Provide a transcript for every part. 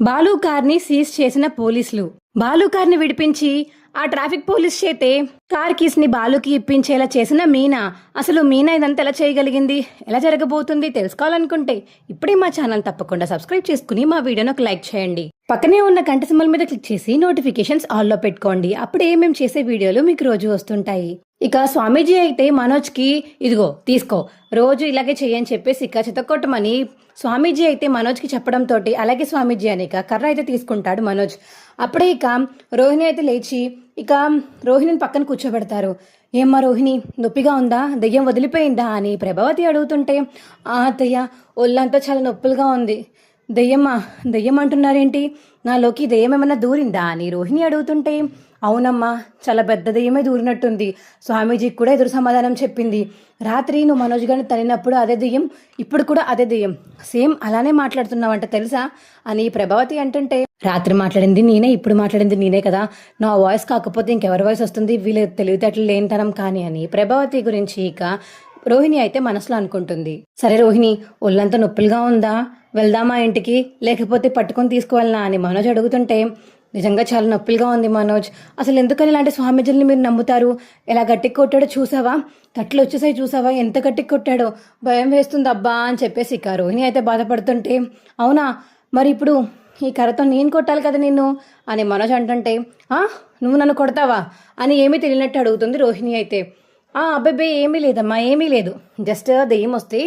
బాలు కార్ని సీజ్ చేసిన పోలీసులు. బాలు కార్ని విడిపించి ఆ ట్రాఫిక్ పోలీస్ చేతే కార్ కీస్ ని బాలుకి ఇప్పించేలా చేసిన మీనా. అసలు మీనా ఇదంతా ఎలా చేయగలిగింది, ఎలా జరగబోతుంది తెలుసుకోవాలనుకుంటే ఇప్పుడే మా ఛానల్ తప్పకుండా సబ్స్క్రైబ్ చేసుకుని మా వీడియోని ఒక లైక్ చేయండి. పక్కనే ఉన్న గంట సింబల్ మీద క్లిక్ చేసి నోటిఫికేషన్స్ ఆల్లో పెట్టుకోండి. అప్పుడే మేము చేసే వీడియోలు మీకు రోజు వస్తుంటాయి. ఇక స్వామీజీ అయితే మనోజ్కి ఇదిగో తీసుకో రోజు ఇలాగే చెయ్యని చెప్పేసి ఇక చితకొట్టమని స్వామీజీ అయితే మనోజ్కి చెప్పడంతో అలాగే స్వామీజీ అని ఇక కర్ర అయితే తీసుకుంటాడు మనోజ్. అప్పుడే ఇక రోహిణి అయితే లేచి ఇక రోహిణిని పక్కన కూర్చోబెడతారు. ఏమ్మా రోహిణి, నొప్పిగా ఉందా, దెయ్యం వదిలిపోయిందా అని ప్రభావతి అడుగుతుంటే, అత్తయ్య ఒళ్ళంతా చాలా నొప్పులుగా ఉంది. దెయ్యం అంటున్నారేంటి, నాలోకి దెయ్యం ఏమన్నా దూరిందా అని రోహిణి అడుగుతుంటే, అవునమ్మా చాలా పెద్ద దెయ్యమే దూరినట్టుంది. స్వామీజీకి కూడా ఎదురు సమాధానం చెప్పింది. రాత్రి నువ్వు మనోజ్ గారిని తనినప్పుడు అదే దెయ్యం, ఇప్పుడు కూడా అదే దెయ్యం, సేమ్ అలానే మాట్లాడుతున్నావంట తెలుసా అని ప్రభావతి అంటుంటే, రాత్రి మాట్లాడింది నేనే, ఇప్పుడు మాట్లాడింది నేనే కదా, నా వాయిస్ కాకపోతే ఇంకెవరి వాయిస్ వస్తుంది, వీళ్ళ తెలివితేటలు లేనితనం కానీ అని ప్రభావతి గురించి ఇక రోహిణి అయితే మనసులో అనుకుంటుంది. సరే రోహిణి, ఒళ్ళంతా నొప్పులుగా ఉందా, వెళ్దామా ఇంటికి, లేకపోతే పట్టుకొని తీసుకువెళ్ళనా అని మనోజ్ అడుగుతుంటే, నిజంగా చాలా నొప్పులుగా ఉంది మనోజ్, అసలు ఎందుకని ఇలాంటి స్వామీజీని మీరు నమ్ముతారు, ఎలా గట్టికి కొట్టాడో చూసావా, కట్లు వచ్చేసాయి చూసావా, ఎంత గట్టికి కొట్టాడో, భయం వేస్తుంది అబ్బా అని చెప్పేసి ఇక రోహిణి అయితే బాధపడుతుంటే, అవునా మరి ఇప్పుడు ఈ కర్రతో నేను కొట్టాలి కదా నిన్ను అని మనోజ్ అంటుంటే, నువ్వు నన్ను కొడతావా అని ఏమీ తెలియనట్టు అడుగుతుంది రోహిణి అయితే. అబ్బాయి ఏమీ లేదమ్మా, ఏమీ లేదు, జస్ట్ దెయ్యం వస్తే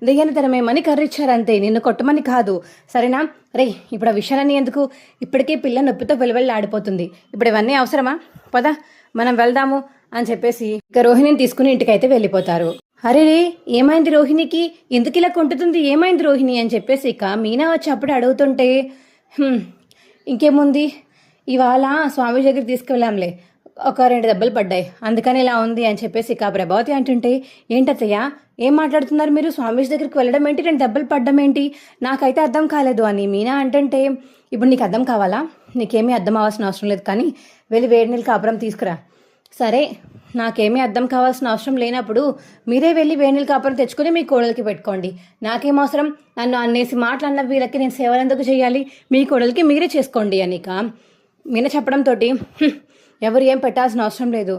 దెయ్యాన్ని తరమేమని కర్రిచ్చారంతే, నిన్ను కొట్టమని కాదు, సరేనా. రే ఇప్పుడు ఆ విషయాలన్నీ ఎందుకు, ఇప్పటికే పిల్ల నొప్పితో వెలువెళ్ళాడిపోతుంది, ఇప్పుడు ఇవన్నీ అవసరమా, పద మనం వెళ్దాము అని చెప్పేసి ఇక రోహిణిని తీసుకుని ఇంటికైతే వెళ్ళిపోతారు. అరే ఏమైంది రోహిణికి, ఎందుకు ఇలా కొంటుతుంది, ఏమైంది రోహిణి అని చెప్పేసి ఇక మీనా వచ్చి అప్పుడు అడుగుతుంటే, ఇంకేముంది ఇవాళ స్వామి దగ్గర తీసుకువెళ్ళాంలే, ఒక 2 దెబ్బలు పడ్డాయి అందుకని ఇలా ఉంది అని చెప్పేసి ఇక ప్రభావతి అంటుంటే, ఏంటత్తయ్య ఏం మాట్లాడుతున్నారు మీరు, స్వామీజీ దగ్గరికి వెళ్ళడం ఏంటి, 2 దెబ్బలు పడ్డం ఏంటి, నాకైతే అర్థం కాలేదు అని మీనా అంటుంటే, ఇప్పుడు నీకు అర్థం కావాలా, నీకేమీ అర్థం అవ్వాల్సిన అవసరం లేదు, కానీ వెళ్ళి వేడి నీళ్ళు కాపురం తీసుకురా. సరే నాకేమీ అర్థం కావాల్సిన అవసరం లేనప్పుడు మీరే వెళ్ళి వేడి నీళ్ళు కాపురం తెచ్చుకుని మీ కోడలికి పెట్టుకోండి, నాకేం అవసరం, నన్ను అన్నేసి మాట్లాడిన వీళ్ళకి నేను సేవలు ఎందుకు చేయాలి, మీ కోడలికి మీరే చేసుకోండి అని ఇక మీనా చెప్పడంతో, ఎవరు ఏం పెట్టాల్సిన అవసరం లేదు,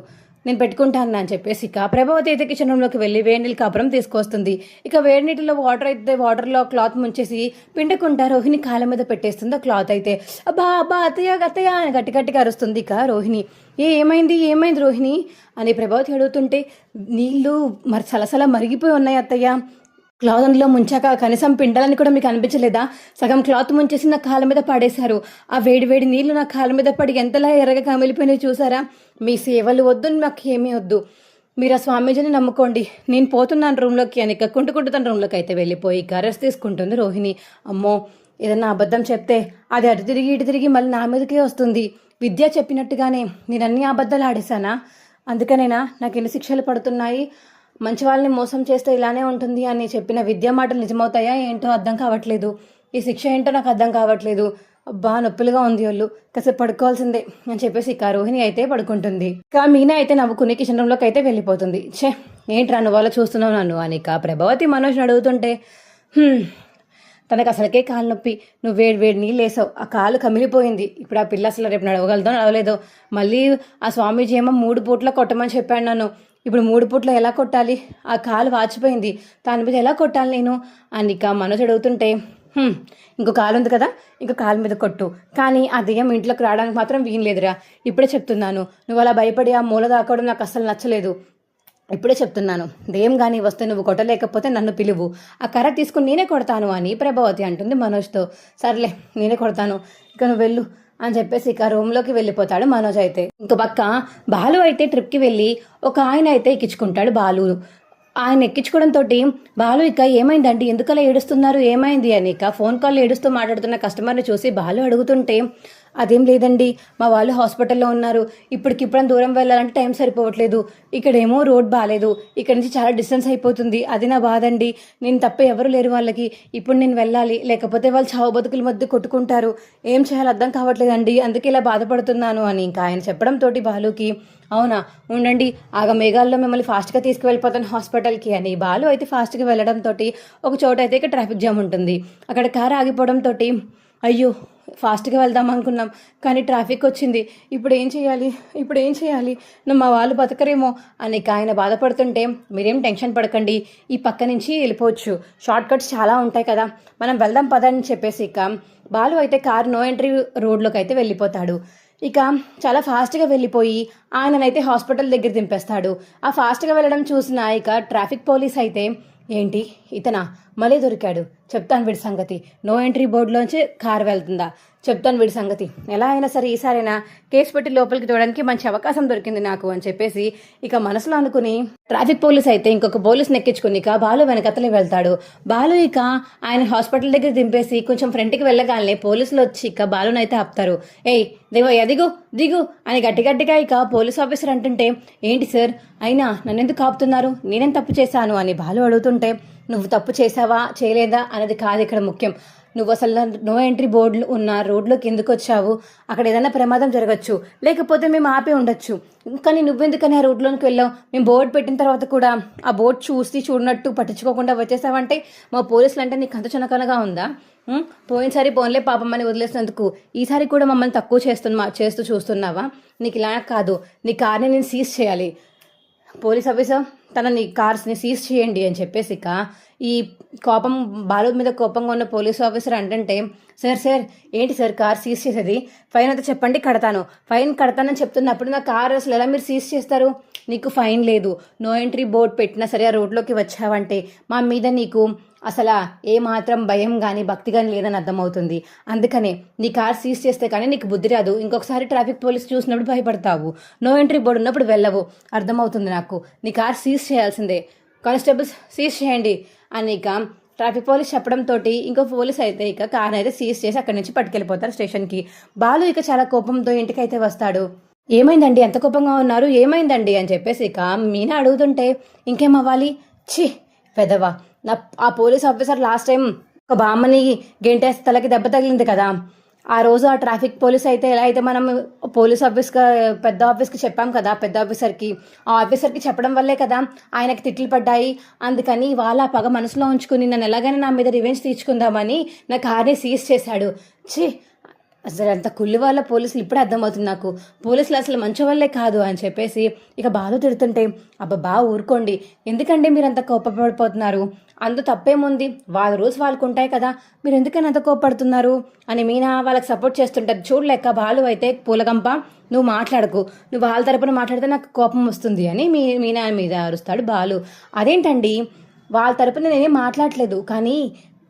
నేను పెట్టుకుంటాను అని చెప్పేసి ఇక ప్రభావతి అయితే కిచెన్ రూమ్లోకి వెళ్ళి వేడి నీళ్ళు కాపురం తీసుకొస్తుంది. ఇక వేడి నీటిలో వాటర్లో క్లాత్ ముంచేసి పిండుకుంటా రోహిణి కాళ్ళ మీద పెట్టేస్తుంది. ఆ క్లాత్ అయితే అబ్బా అత్తయ్య అని గట్టిగా అరుస్తుంది. ఇక రోహిణి ఏమైంది రోహిణి అని ప్రభావతి అడుగుతుంటే, నీళ్ళు మరి సలసల మరిగిపోయి ఉన్నాయి అత్తయ్య, క్లాత్ అందులో ముంచాక కనీసం పిండాలని కూడా మీకు అనిపించలేదా, సగం క్లాత్ ముంచేసి నా కాళ్ళ మీద పడేశారు, ఆ వేడి నీళ్లు నా కాళ్ళ మీద పడి ఎంతలా ఎర్రగా కమిలిపోయినాయి చూసారా, మీ సేవలు వద్దు, నాకు ఏమీ వద్దు, మీరు ఆ స్వామీజీని నమ్ముకోండి, నేను పోతున్నాను రూమ్లోకి అని కుంటుకుంటున్న రూమ్లోకి అయితే వెళ్ళిపోయి రెస్ట్ తీసుకుంటుంది రోహిణి. అమ్మో ఏదన్నా అబద్ధం చెప్తే అది అటు తిరిగి ఇటు తిరిగి మళ్ళీ నా మీదకే వస్తుంది, విద్య చెప్పినట్టుగానే నేను అన్ని అబద్ధాలు ఆడేశానా, అందుకనేనా నాకు ఎన్ని శిక్షలు పడుతున్నాయి, మంచి వాళ్ళని మోసం చేస్తే ఇలానే ఉంటుంది అని చెప్పిన విద్య మాటలు నిజమవుతాయా ఏంటో అర్థం కావట్లేదు, ఈ శిక్ష ఏంటో నాకు అర్థం కావట్లేదు, అబ్బా నొప్పులుగా ఉంది ఒళ్ళు, కాసేపు పడుకోవాల్సిందే అని చెప్పేసి ఇక రోహిణి అయితే పడుకుంటుంది. ఇక మీనా అయితే నవ్వుకుని కిచెన్ రూమ్లోకి అయితే వెళ్ళిపోతుంది. ఏంట్రా నువ్వు అలా చూస్తున్నావు నన్ను అని ఇక ప్రభావతి మనోజ్ని అడుగుతుంటే, తనకు అసలుకే కాలు నొప్పి, నువ్వు వేడి నీళ్ళు వేసావు, ఆ కాలు కమిలిపోయింది, ఇప్పుడు ఆ పిల్ల అసలు రేపు నడవలేదో, మళ్ళీ ఆ స్వామీజీ ఏమో 3 పూట్ల కొట్టమని చెప్పాడు నన్ను, ఇప్పుడు 3 పూట్ల ఎలా కొట్టాలి, ఆ కాలు వాచిపోయింది, దాని మీద ఎలా కొట్టాలి నేను అని ఇక మనోజ్ అడుగుతుంటే, ఇంకో కాలు ఉంది కదా, ఇంకో కాలు మీద కొట్టు, కానీ ఆ దెయ్యం ఇంట్లోకి రావడానికి మాత్రం వీల్లేదురా, ఇప్పుడే చెప్తున్నాను, నువ్వు అలా భయపడి ఆ మూల దాకోవడం నాకు అసలు నచ్చలేదు, ఇప్పుడే చెప్తున్నాను, దెయ్యం కానీ వస్తే నువ్వు కొట్టలేకపోతే నన్ను పిలువు, ఆ కర్ర తీసుకుని నేనే కొడతాను అని ప్రభావతి అంటుంది మనోజ్తో. సర్లే నేనే కొడతాను, ఇక నువ్వు వెళ్ళు అని చెప్పేసి ఇక రూమ్లోకి వెళ్ళిపోతాడు మనోజ్ అయితే. ఇంకో పక్క బాలు అయితే ట్రిప్కి వెళ్ళి ఒక ఆయన అయితే ఎక్కించుకుంటాడు. ఆయన ఎక్కించుకోవడంతో బాలు ఇక ఏమైందండి, ఎందుకలా ఏడుస్తున్నారు, ఏమైంది అని ఇక ఫోన్ కాల్ ఏడుస్తూ మాట్లాడుతున్న కస్టమర్ని చూసి బాలు అడుగుతుంటే, అదేం లేదండి మా వాళ్ళు హాస్పిటల్లో ఉన్నారు, ఇప్పటికిప్పుడు దూరం వెళ్ళాలంటే టైం సరిపోవట్లేదు, ఇక్కడేమో రోడ్ బాగాలేదు, ఇక్కడ నుంచి చాలా డిస్టెన్స్ అయిపోతుంది, అది నా బాధ అండి, నేను తప్ప ఎవరు లేరు వాళ్ళకి, ఇప్పుడు నేను వెళ్ళాలి, లేకపోతే వాళ్ళు చావు బతుకుల మధ్య కొట్టుకుంటారు, ఏం చేయాలో అర్థం కావట్లేదండి, అందుకే ఇలా బాధపడుతున్నాను అని ఇంకా ఆయన చెప్పడంతో బాలుకి, అవునా ఉండండి ఆగ మేఘాల్లో మిమ్మల్ని ఫాస్ట్గా తీసుకువెళ్ళిపోతాను హాస్పిటల్కి అని బాలు అయితే ఫాస్ట్గా వెళ్ళడంతో ఒక చోట అయితే ఇక ట్రాఫిక్ జామ్ ఉంటుంది, అక్కడ కారు ఆగిపోవడంతో అయ్యో ఫాస్ట్గా వెళ్దాం అనుకున్నాం, కానీ ట్రాఫిక్ వచ్చింది. ఇప్పుడు ఏం చేయాలి మా వాళ్ళు బతకరేమో అని ఆయన బాధపడుతుంటే, మీరేం టెన్షన్ పడకండి, ఈ పక్క నుంచి వెళ్ళిపోవచ్చు, షార్ట్ కట్స్ చాలా ఉంటాయి కదా, మనం వెళ్దాం పదని చెప్పేసి ఇక బాలు అయితే కారు నో ఎంట్రీ రోడ్లోకి అయితే వెళ్ళిపోతాడు. ఇక చాలా ఫాస్ట్గా వెళ్ళిపోయి ఆయననైతే హాస్పిటల్ దగ్గర దింపేస్తాడు. ఆ ఫాస్ట్గా వెళ్ళడం చూసిన ఇక ట్రాఫిక్ పోలీస్ అయితే, ఏంటి ఇతనా మళ్ళీ దొరికాడు, చెప్తాను వీడి సంగతి, నో ఎంట్రీ బోర్డులోంచి కారు వెళ్తుందా, చెప్తాను వీడి సంగతి, ఎలా అయినా సరే ఈసారైనా కేసు పెట్టి లోపలికి తోవడానికి మంచి అవకాశం దొరికింది నాకు అని చెప్పేసి ఇక మనసులో అనుకుని ట్రాఫిక్ పోలీస్ అయితే ఇంకొక పోలీస్ని ఎక్కించుకుని ఇక బాలు వెనకతలే వెళ్తాడు. బాలు ఇక ఆయన హాస్పిటల్ దగ్గర దింపేసి కొంచెం ఫ్రంట్కి వెళ్ళగానే పోలీసులు వచ్చి ఇక బాలుని అయితే ఆపుతారు. ఏయ్ దిగు దిగు అని గట్టిగా ఇక పోలీస్ ఆఫీసర్ అంటుంటే, ఏంటి సార్ అయినా నన్నెందుకు ఆపుతున్నారు, నేనేం తప్పు చేశాను అని బాలు అడుగుతుంటే, నువ్వు తప్పు చేసావా చేయలేదా అనేది కాదు ఇక్కడ ముఖ్యం, నువ్వు అసలు నో ఎంట్రీ బోర్డులు ఉన్న రోడ్లోకి ఎందుకు వచ్చావు, అక్కడ ఏదైనా ప్రమాదం జరగచ్చు, లేకపోతే మేము ఆపే ఉండొచ్చు, కానీ నువ్వెందుకని ఆ రోడ్లోకి వెళ్ళావు, మేము బోర్డు పెట్టిన తర్వాత కూడా ఆ బోర్డు చూడనట్టు పట్టించుకోకుండా వచ్చేసావంటే మా పోలీసులు అంటే నీకు అంత చునకనగా ఉందా, పోయినసారి పోన్లే పాపం అని వదిలేసినందుకు ఈసారి కూడా మమ్మల్ని తక్కువ చేస్తూ చూస్తున్నావా, నీకు ఇలా కాదు, నీ కార్ని నేను సీజ్ చేయాలి, పోలీస్ ఆఫీసర్ నీ కార్స్ని సీజ్ చేయండి అని చెప్పేసి ఇక ఈ బాలు మీద కోపంగా ఉన్న పోలీస్ ఆఫీసర్ అంటే, సార్ ఏంటి సార్ కార్ సీజ్ చేసేది, ఫైన్ అయితే చెప్పండి కడతాను, ఫైన్ కడతానని చెప్తున్నప్పుడు నా కార్ అసలు ఎలా మీరు సీజ్ చేస్తారు, నీకు ఫైన్ లేదు, నో ఎంట్రీ బోర్డు పెట్టినా సరే ఆ రోడ్లోకి వచ్చావంటే మా మీద నీకు అసలు ఏమాత్రం భయం కానీ భక్తి కానీ లేదని అర్థమవుతుంది, అందుకనే నీ కార్ సీజ్ చేస్తే కానీ నీకు బుద్ధి రాదు, ఇంకొకసారి ట్రాఫిక్ పోలీస్ చూసినప్పుడు భయపడతావు, నో ఎంట్రీ బోర్డు ఉన్నప్పుడు వెళ్ళవు, అర్థమవుతుంది నాకు, నీ కార్ సీజ్ చేయాల్సిందే, కానిస్టేబుల్స్ సీజ్ చేయండి అని ఇక ట్రాఫిక్ పోలీస్ చెప్పడంతో ఇంకో పోలీస్ అయితే ఇక కార్ అయితే సీజ్ చేసి అక్కడి నుంచి పట్టుకెళ్ళిపోతారు స్టేషన్కి. బాలు ఇక చాలా కోపంతో ఇంటికి అయితే వస్తాడు. ఏమైందండి ఎంత కోపంగా ఉన్నారు, ఏమైందండి అని చెప్పేసి ఇక మీనా అడుగుతుంటే, ఇంకేమవ్వాలి పెదవా, ఆ పోలీస్ ఆఫీసర్ లాస్ట్ టైం ఒక బామ్మని గెంటేసి తలకి దెబ్బ తగిలింది కదా, ఆ రోజు ఆ ట్రాఫిక్ పోలీస్ అయితే ఎలా అయితే మనం పోలీస్ పెద్ద ఆఫీస్కి చెప్పాం కదా, పెద్ద ఆఫీసర్కి, ఆ ఆఫీసర్కి చెప్పడం వల్లే కదా ఆయనకి తిట్లు పడ్డాయి, అందుకని వాళ్ళ పగ మనసులో ఉంచుకుని నన్ను ఎలాగైనా నా మీద రివెంజ్ తీర్చుకుందామని నా కార్ని సీజ్ చేశాడు. అసలు అంత కుళ్ళు వాళ్ళ పోలీసులు ఇప్పుడే అర్థమవుతుంది నాకు, పోలీసులు అసలు మంచి వాళ్ళే కాదు అని చెప్పేసి ఇక బాలు తిడుతుంటే, అబ్బా ఊరుకోండి, ఎందుకంటే మీరు అంత కోపపడిపోతున్నారు, అంత తప్పేముంది, వాళ్ళ రూల్స్ వాళ్ళకు ఉంటాయి కదా, మీరు ఎందుకని అంత కోపడుతున్నారు అని మీనా వాళ్ళకి సపోర్ట్ చేస్తుంటుంది. చూడలేక బాలు అయితే, పూలగంప నువ్వు మాట్లాడకు, నువ్వు వాళ్ళ తరపున మాట్లాడితే నాకు కోపం వస్తుంది అని మీనా మీద అరుస్తాడు బాలు. అదేంటండి వాళ్ళ తరపున నేనేం మాట్లాడలేదు, కానీ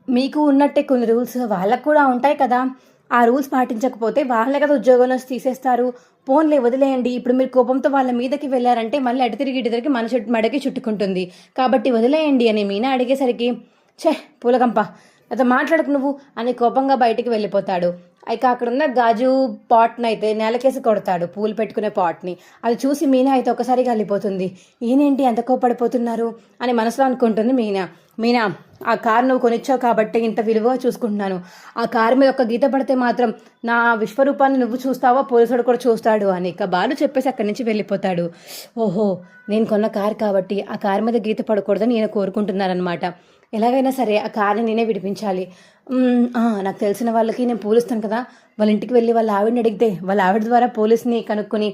మీకు ఉన్నట్టే కొన్ని రూల్స్ వాళ్ళకు కూడా ఉంటాయి కదా, ఆ రూల్స్ పాటించకపోతే వాళ్ళే కదా ఉద్యోగం నుంచి తీసేస్తారు, పోన్లే వదిలేయండి, ఇప్పుడు మీరు కోపంతో వాళ్ళ మీదకి వెళ్ళారంటే మళ్ళీ అటు తిరిగి మన మెడకి చుట్టుకుంటుంది, కాబట్టి వదిలేయండి అని మీనా అడిగేసరికి, పూలగంప అతను మాట్లాడకు నువ్వు అని కోపంగా బయటికి వెళ్ళిపోతాడు. ఇక అక్కడున్న గాజు పాట్ని అయితే నేలకేసి కొడతాడు, పూలు పెట్టుకునే పాట్ని. అది చూసి మీనా అయితే ఒకసారిగా వెళ్ళిపోతుంది. ఈయనేంటి ఎంత కోపడిపోతున్నారు అని మనసులో అనుకుంటుంది మీనా ఆ కారు నువ్వు కొనిచ్చావు కాబట్టి ఇంత విలువ చూసుకుంటున్నాను, ఆ కారు మీద ఒక గీత పడితే మాత్రం నా విశ్వరూపాన్ని నువ్వు చూస్తావో పోలీసుడు కూడా చూస్తాడు అని ఇక బాలు చెప్పేసి అక్కడి నుంచి వెళ్ళిపోతాడు. ఓహో, నేను కొన్న కారు కాబట్టి ఆ కారు మీద గీత పడకూడదని నేను కోరుకుంటున్నారనమాట, ఎలాగైనా సరే ఆ కార్ని నేనే విడిపించాలి, నాకు తెలిసిన వాళ్ళకి నేను పూలిస్తాను కదా, వాళ్ళ ఇంటికి వెళ్ళి వాళ్ళ ఆవిడని అడిగితే వాళ్ళ ఆవిడ ద్వారా పోలీస్ని కనుక్కొని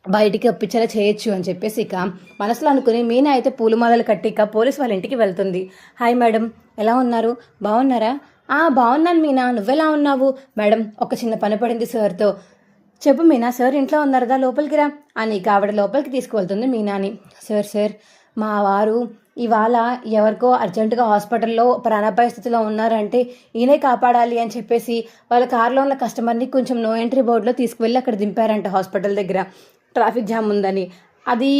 బయటికి ఒప్పించేలా చేయొచ్చు అని చెప్పేసి ఇక మనసులో అనుకుని మీనా అయితే పూలమాలలు కట్టి ఇక పోలీస్ వాళ్ళ ఇంటికి వెళ్తుంది. హాయ్ మేడం, ఎలా ఉన్నారు, బాగున్నారా, బాగున్నాను మీనా, నువ్వెలా ఉన్నావు, మేడం ఒక చిన్న పని పడింది సార్తో, చెప్పు మీనా, సార్ ఇంట్లో ఉన్నారుగా, లోపలికి రా అని ఇక ఆవిడ లోపలికి తీసుకువెళ్తుంది మీనాని. సార్ మా వారు ఇవాళ ఎవరికో అర్జెంటుగా హాస్పిటల్లో ప్రాణాపాయ స్థితిలో ఉన్నారంటే ఈయనే కాపాడాలి అని చెప్పేసి వాళ్ళ కారులో ఉన్న కస్టమర్ని కొంచెం నో ఎంట్రీ బోర్డులో తీసుకువెళ్ళి అక్కడ దింపారంట, హాస్పిటల్ దగ్గర ట్రాఫిక్ జామ్ ఉందని, అది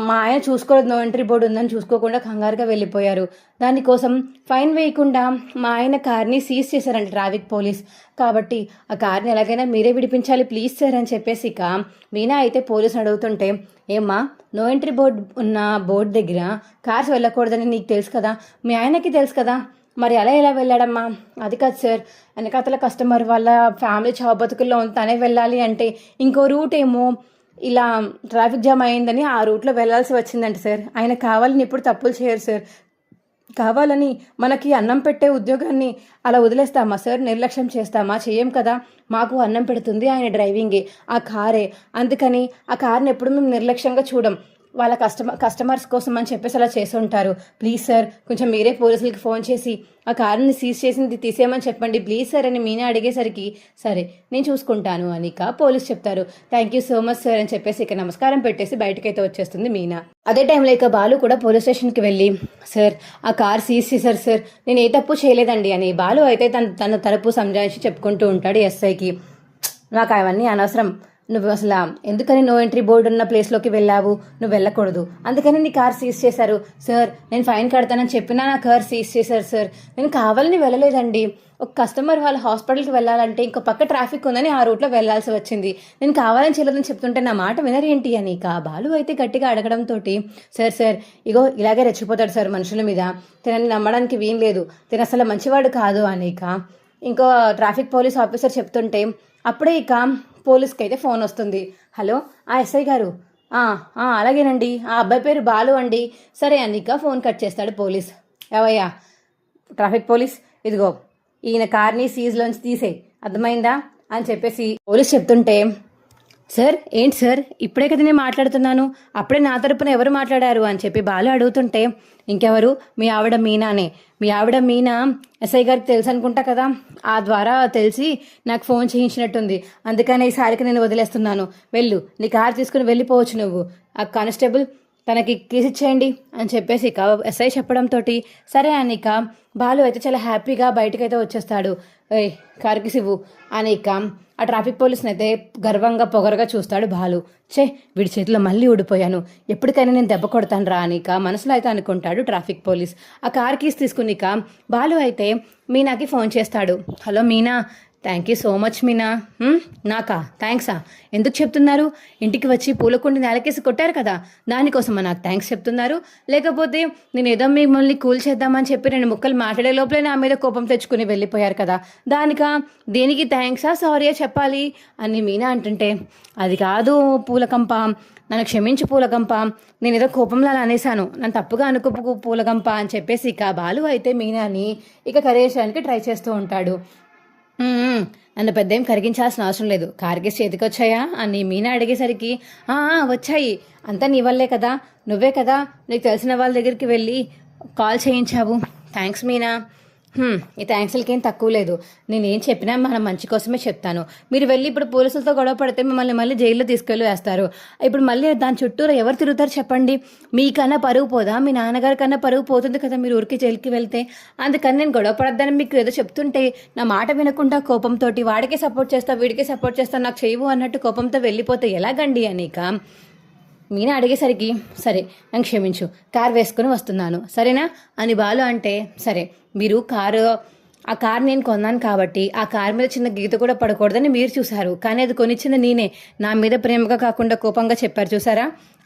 మా ఆయన చూసుకోలేదు, నో ఎంట్రీ బోర్డు ఉందని చూసుకోకుండా కంగారుగా వెళ్ళిపోయారు, దానికోసం ఫైన్ వేయకుండా మా ఆయన కార్ని సీజ్ చేశారంట ట్రాఫిక్ పోలీస్, కాబట్టి ఆ కార్ని ఎలాగైనా మీరే విడిపించాలి ప్లీజ్ సార్ అని చెప్పేసి ఇక మీనా అయితే పోలీసుని అడుగుతుంటే, ఏమ్మా నో ఎంట్రీ బోర్డు ఉన్న బోర్డు దగ్గర కార్స్ వెళ్ళకూడదని నీకు తెలుసు కదా, మీ ఆయనకి తెలుసు కదా, మరి అలా ఎలా వెళ్ళాడమ్మా, అది కాదు సార్, వెనకాతల కస్టమర్ వాళ్ళ ఫ్యామిలీ చావు బతుకుల్లో తనే వెళ్ళాలి అంటే ఇంకో రూట్ ఏమో ఇలా ట్రాఫిక్ జామ్ అయిందని ఆ రూట్లో వెళ్ళాల్సి వచ్చిందంట సార్, ఆయన కావాలని ఎప్పుడు తప్పులు చేయరు సార్, కావాలని మనకి అన్నం పెట్టే ఉద్యోగాన్ని అలా వదిలేస్తామా సార్? నిర్లక్ష్యం చేస్తామా? చేయం కదా. మాకు అన్నం పెడుతుంది ఆయన డ్రైవింగే, ఆ కారే. అందుకని ఆ కార్ని ఎప్పుడు మేము నిర్లక్ష్యంగా చూడం. వాళ్ళ కస్టమర్స్ కోసం అని చెప్పేసి అలా చేసి ఉంటారు. ప్లీజ్ సార్, కొంచెం మీరే పోలీసులకి ఫోన్ చేసి ఆ కారుని సీజ్ చేసింది తీసేయమని చెప్పండి ప్లీజ్ సార్ అని మీనా అడిగేసరికి, సరే నేను చూసుకుంటాను అని పోలీస్ చెప్తారు. Thank you so much sir అని చెప్పేసి ఇక నమస్కారం పెట్టేసి బయటకైతే వచ్చేస్తుంది మీనా. అదే టైంలో ఇక బాలు కూడా పోలీస్ స్టేషన్కి వెళ్ళి, సార్ ఆ కార్ సీజ్ చేశారు సార్, నేను ఏ తప్పు చేయలేదండి అని బాలు అయితే తన తరపు సంజాయించి చెప్పుకుంటూ ఉంటాడు ఎస్ఐకి. నాకు అవన్నీ అనవసరం, నువ్వు అసలు ఎందుకని నో ఎంట్రీ బోర్డు ఉన్న ప్లేస్లోకి వెళ్ళావు, నువ్వు వెళ్ళకూడదు, అందుకని నీ కార్ సీజ్ చేశారు సార్. నేను ఫైన్ కడతానని చెప్పినా నా కార్ సీజ్ చేశారు సార్. నేను కావాలని వెళ్ళలేదండి. ఒక కస్టమర్ వాళ్ళ హాస్పిటల్కి వెళ్ళాలంటే ఇంకో పక్క ట్రాఫిక్ ఉందని ఆ రూట్లో వెళ్లాల్సి వచ్చింది. నేను కావాలని చేయలేదని చెప్తుంటే నా మాట వినరేంటి అని బాలు అయితే గట్టిగా అడగడంతో, సార్ ఇగో ఇలాగే రెచ్చిపోతాడు సార్ మనుషుల మీద, తినని నమ్మడానికి వీం లేదు, తిన అసలు మంచివాడు కాదు అని ఇంకో ట్రాఫిక్ పోలీస్ ఆఫీసర్ చెప్తుంటే అప్పుడే పోలీస్కి అయితే ఫోన్ వస్తుంది. హలో ఎస్ఐ గారు, అలాగేనండి, ఆ అబ్బాయి పేరు బాలు అండి. సరే అని ఫోన్ కట్ చేస్తాడు పోలీస్. ఏవయ్యా ట్రాఫిక్ పోలీస్, ఇదిగో ఈయన కార్ని సీజ్లోంచి తీసేయి, అర్థమైందా అని చెప్పేసి పోలీస్ చెప్తుంటే, సార్ ఏంటి సార్, ఇప్పుడే కదా నేను మాట్లాడుతున్నాను, అప్పుడే నా తరపున ఎవరు మాట్లాడారు అని చెప్పి బాలు అడుగుతుంటే, ఇంకెవరు, మీ ఆవిడ మీనానే. మీ ఆవిడ మీనా ఎస్ఐ గారికి తెలుసు అనుకుంటా కదా, ఆ ద్వారా తెలిసి నాకు ఫోన్ చేయించినట్టుంది, అందుకని ఈసారికి నేను వదిలేస్తున్నాను, వెళ్ళు నీ కారు తీసుకుని వెళ్ళిపోవచ్చు నువ్వు. ఆ కానిస్టేబుల్ తనకి కేసు ఇచ్చేయండి అని చెప్పేసి ఎస్ఐ చెప్పడంతో, సరే అని బాలు అయితే చాలా హ్యాపీగా బయటకైతే వచ్చేస్తాడు. కారుకి సివ్వు అని ఆ ట్రాఫిక్ పోలీస్ని అయితే గర్వంగా పొగరగా చూస్తాడు బాలు. వీడి చేతిలో మళ్ళీ ఊడిపోయాను, ఎప్పటికైనా నేను దెబ్బ కొడతాను రా అని మనసులో అయితే అనుకుంటాడు ట్రాఫిక్ పోలీస్. ఆ కార్ కీస్ తీసుకుని బాలు అయితే మీనాకి ఫోన్ చేస్తాడు. Hello Meena, thank you so much Meena. నాకా థ్యాంక్సా? ఎందుకు చెప్తున్నారు? ఇంటికి వచ్చి పూలకుండి నేలకేసి కొట్టారు కదా, దానికోసమా నాకు థ్యాంక్స్ చెప్తున్నారు? లేకపోతే నేను ఏదో మిమ్మల్ని కూల్ చేద్దామని చెప్పి 2 ముక్కలు మాట్లాడే లోపలే నా మీద కోపం తెచ్చుకుని వెళ్ళిపోయారు కదా, దేనికి థ్యాంక్సా సారీయా చెప్పాలి అని మీనా అంటుంటే, అది కాదు పూలకంప, నన్ను క్షమించు పూలగంప, నేను ఏదో కోపంలో అలా అనేశాను, నన్ను తప్పుగా అనుకోపు పూలగంప అని చెప్పేసి బాలు అయితే మీనాని కరేయడానికి ట్రై చేస్తూ ఉంటాడు. నన్ను పెద్ద ఏం కరిగించాల్సిన అవసరం లేదు, కార్గేస్ చేతికి వచ్చాయా అని మీనా అడిగేసరికి, వచ్చాయి, అంతా నీ వల్లే కదా, నువ్వే కదా నీకు తెలిసిన వాళ్ళ దగ్గరికి వెళ్ళి కాల్ చేయించావు, థ్యాంక్స్ మీనా. ఈ థ్యాంక్స్లకేం తక్కువ లేదు, నేనేం చెప్పినా మన మంచి కోసమే చెప్తాను. మీరు వెళ్ళి ఇప్పుడు పోలీసులతో గొడవ పడితే మిమ్మల్ని మళ్ళీ జైల్లో తీసుకెళ్ళి వేస్తారు. ఇప్పుడు మళ్ళీ దాని చుట్టూరు ఎవరు తిరుగుతారు చెప్పండి? మీకన్నా పరుగు పోదా? మీ నాన్నగారి కన్నా పరుగు పోతుంది కదా మీరు ఊరికి జైలుకి వెళ్తే. అందుకని నేను గొడవ పడద్దని మీకు ఏదో చెప్తుంటే నా మాట వినకుండా కోపంతో వాడికే సపోర్ట్ చేస్తా వీడికే సపోర్ట్ చేస్తా నాకు చేయవు అన్నట్టు కోపంతో వెళ్ళిపోతే ఎలాగండి అనిక మీనా అడిగేసరికి, సరే నన్ను క్షమించు, కార్ వేసుకుని వస్తున్నాను సరేనా అని బాలు అంటే, సరే మీరు ఆ కార్ నేను కొన్నాను కాబట్టి ఆ కార్ మీద చిన్న గీత కూడా పడకూడదని మీరు చూశారు, కానీ అది కొనిచ్చింది నేనే, నా మీద ప్రేమగా కాకుండా కోపంగా చెప్పారు చూసారా,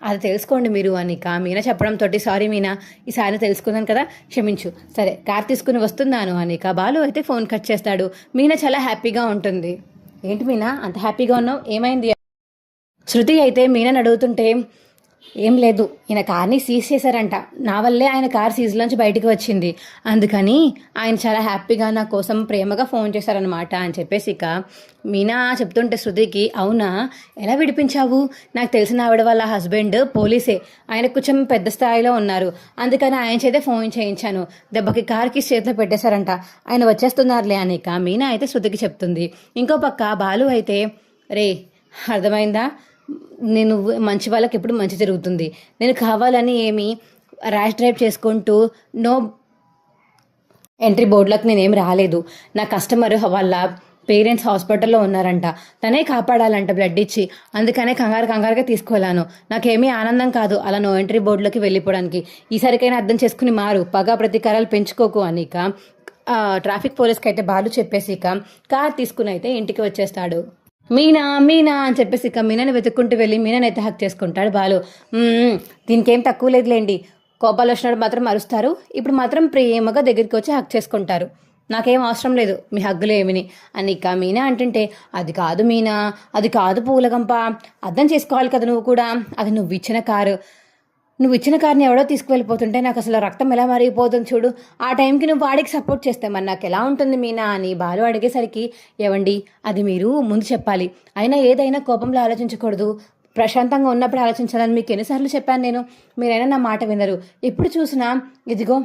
అది తెలుసుకోండి మీరు అని మీనా చెప్పడంతో, సారీ మీనా, ఈసారి తెలుసుకున్నాను కదా క్షమించు, సరే కార్ తీసుకుని వస్తున్నాను అని బాలు అయితే ఫోన్ కట్ చేస్తాడు. మీనా చాలా హ్యాపీగా ఉంటుంది. ఏంటి మీనా అంత హ్యాపీగా ఉన్నావు, ఏమైంది? శృతి అయితే మీనాని అడుగుతుంటే, ఏం లేదు, ఈయన కార్ని సీజ్ చేశారంట, నా వల్లే ఆయన కార్ సీజ్లోంచి బయటికి వచ్చింది, అందుకని ఆయన చాలా హ్యాపీగా నా కోసం ప్రేమగా ఫోన్ చేశారనమాట అని చెప్పేసి మీనా చెప్తుంటే శృతికి, అవునా, ఎలా విడిపించావు? నాకు తెలిసిన ఆవిడ వాళ్ళ హస్బెండ్ పోలీసే, ఆయన కొంచెం పెద్ద స్థాయిలో ఉన్నారు, అందుకని ఆయన చేతే ఫోన్ చేయించాను, దెబ్బకి కార్కి చేతిలో పెట్టేశారంట, ఆయన వచ్చేస్తున్నారులే అని మీనా అయితే శృతికి చెప్తుంది. ఇంకో పక్క బాలు అయితే, రే అర్థమైందా, నేను మంచి వాళ్ళకి ఎప్పుడు మంచి జరుగుతుంది, నేను కావాలని ఏమి ర్యాష్ డ్రైవ్ చేసుకుంటూ నో ఎంట్రీ బోర్డులకు నేనేం రాలేదు, నా కస్టమర్ వాళ్ళ పేరెంట్స్ హాస్పిటల్లో ఉన్నారంట, తనే కాపాడాలంట బ్లడ్ ఇచ్చి, అందుకనే కంగారుగా తీసుకువెళ్ళాను, నాకేమీ ఆనందం కాదు అలా నో ఎంట్రీ బోర్డులోకి వెళ్ళిపోవడానికి, ఈసారికైనా అర్థం చేసుకుని మారు, పగా ప్రతీకారాలు పెంచుకోకు అని ట్రాఫిక్ పోలీస్కి అయితే బాలు చెప్పేసి కార్ తీసుకుని అయితే ఇంటికి వచ్చేస్తాడు. మీనా అని చెప్పేసి మీనాని వెతుక్కుంటూ వెళ్ళి మీనాని అయితే హక్ చేసుకుంటాడు బాలు. దీనికేం తక్కువ లేదులేండి, కోపాలు వచ్చినప్పుడు మాత్రం అరుస్తారు, ఇప్పుడు మాత్రం ప్రేమగా దగ్గరికి వచ్చి హక్ చేసుకుంటారు, నాకేం అవసరం లేదు మీ హగ్గులు ఏమిని అని మీనా అంటుంటే, అది కాదు మీనా, అది కాదు పూలగంప, అర్థం చేసుకోవాలి కదా నువ్వు కూడా, అది నువ్వు ఇచ్చిన కారు, నువ్వు ఇచ్చిన కార్ని ఎవడో తీసుకువెళ్ళిపోతుంటే నాకు అసలు రక్తం ఎలా మరిగిపోతుంది చూడు. ఆ టైంకి నువ్వు వాడికి సపోర్ట్ చేస్తే మరి నాకు ఎలా ఉంటుంది మీనా అని బాలు అడిగేసరికి, ఏవండి అది మీరు ముందు చెప్పాలి. అయినా ఏదైనా కోపంలో ఆలోచించకూడదు, ప్రశాంతంగా ఉన్నప్పుడు ఆలోచించాలని మీకు ఎన్నిసార్లు చెప్పాను నేను. మీరైనా నా మాట వినరు. ఎప్పుడు చూసినా ఇదిగో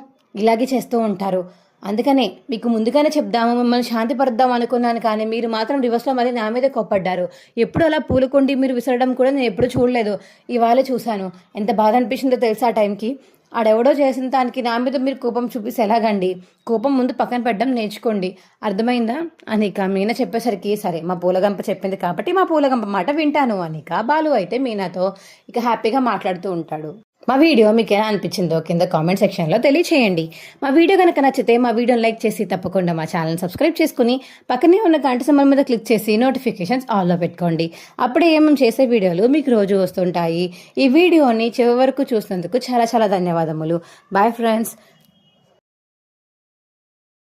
ఇలాగే చేస్తూ ఉంటారు. అందుకనే మీకు ముందుగానే చెప్దాము, మిమ్మల్ని శాంతిపరుద్దాం అనుకున్నాను, కానీ మీరు మాత్రం రివర్స్లో మళ్ళీ నా మీద కోప్పడ్డారు. ఎప్పుడు అలా పూలకొండి మీరు విసరడం కూడా నేను ఎప్పుడు చూడలేదు. ఇవాళ చూశాను. ఎంత బాధ అనిపించిందో తెలుసా ఆ టైంకి. ఆడెవడో చేసిన దానికి నా మీద మీరు కోపం చూపిస్తే ఎలాగండి? కోపం ముందు పక్కన పెట్టడం నేర్చుకోండి, అర్థమైందా అని ఇక మీనా చెప్పేసరికి, సరే మా పూలగంప చెప్పింది కాబట్టి మా పూలగంప మాట వింటాను అని ఇక బాలు అయితే మీనాతో ఇక హ్యాపీగా మాట్లాడుతూ ఉంటాడు. మా వీడియో మీకు ఎలా అనిపించిందో కింద కామెంట్ సెక్షన్లో తెలియచేయండి. మా వీడియో కనుక నచ్చితే మా వీడియోని లైక్ చేసి తప్పకుండా మా ఛానల్ సబ్స్క్రైబ్ చేసుకుని పక్కనే ఉన్న గంట సింబల్ మీద క్లిక్ చేసి నోటిఫికేషన్స్ ఆల్లో పెట్టుకోండి. అప్పుడే మేము చేసే వీడియోలు మీకు రోజు వస్తుంటాయి. ఈ వీడియోని చివరి వరకు చూసినందుకు చాలా చాలా ధన్యవాదములు. Bye friends.